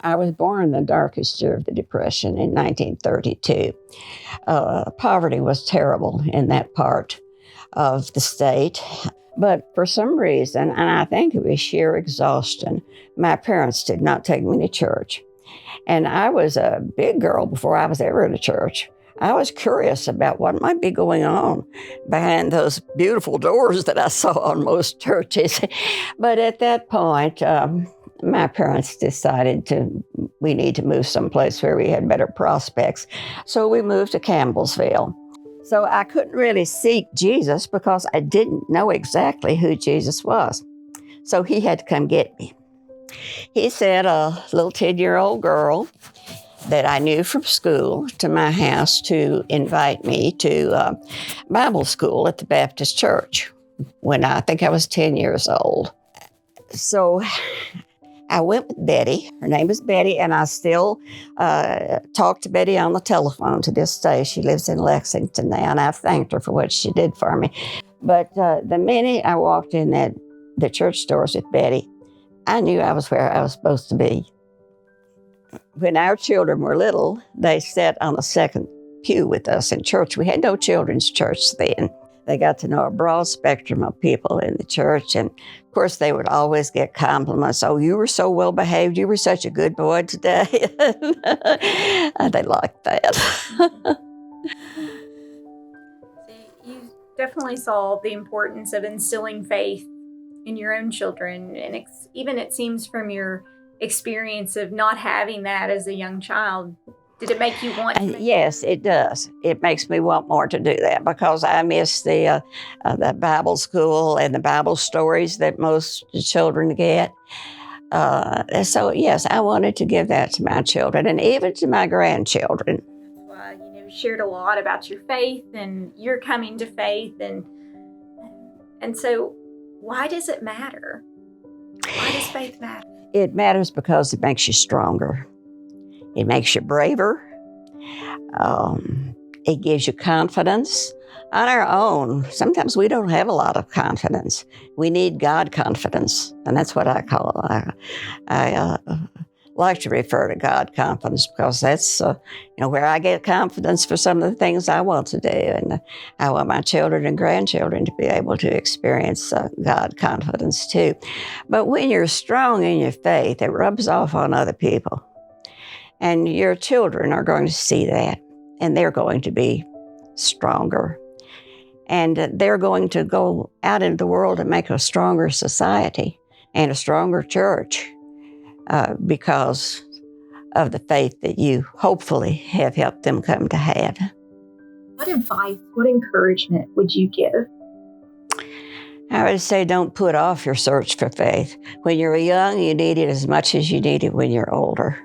I was born in the darkest year of the Depression in 1932. Poverty was terrible in that part of the state. But for some reason, and I think it was sheer exhaustion, my parents did not take me to church. And I was a big girl before I was ever in a church. I was curious about what might be going on behind those beautiful doors that I saw on most churches. But at that point, my parents decided we need to move someplace where we had better prospects. So we moved to Campbellsville. So I couldn't really seek Jesus because I didn't know exactly who Jesus was. So he had to come get me. He sent a little 10-year-old girl that I knew from school to my house to invite me to Bible school at the Baptist church when I think I was 10 years old. So I went with Betty. Her name is Betty, and I still talk to Betty on the telephone to this day. She lives in Lexington now, and I've thanked her for what she did for me. But the minute I walked in the church doors with Betty, I knew I was where I was supposed to be. When our children were little, they sat on the second pew with us in church. We had no children's church then. They got to know a broad spectrum of people in the church. And of course, they would always get compliments. Oh, you were so well behaved. You were such a good boy today. And they liked that. You definitely saw the importance of instilling faith in your own children. And even it seems from your experience of not having that as a young child, did it make you want to? Yes, it does. It makes me want more to do that because I miss the Bible school and the Bible stories that most children get. So, yes, I wanted to give that to my children and even to my grandchildren. Well, you shared a lot about your faith and your coming to faith. And so why does it matter? Why does faith matter? It matters because it makes you stronger. It makes you braver. It gives you confidence on our own. Sometimes we don't have a lot of confidence. We need God confidence, and that's what I call it. I like to refer to God confidence because that's where I get confidence for some of the things I want to do, and I want my children and grandchildren to be able to experience God confidence too. But when you're strong in your faith, it rubs off on other people. And your children are going to see that, and they're going to be stronger. And they're going to go out into the world and make a stronger society and a stronger church because of the faith that you hopefully have helped them come to have. What advice, what encouragement would you give? I would say don't put off your search for faith. When you're young, you need it as much as you need it when you're older.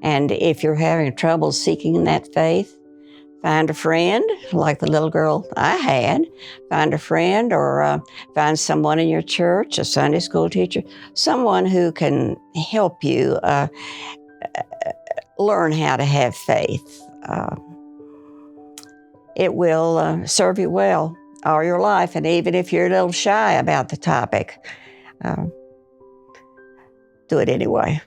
And if you're having trouble seeking that faith, find a friend, like the little girl I had. Find a friend or find someone in your church, a Sunday school teacher, someone who can help you learn how to have faith. It will serve you well all your life. And even if you're a little shy about the topic, do it anyway.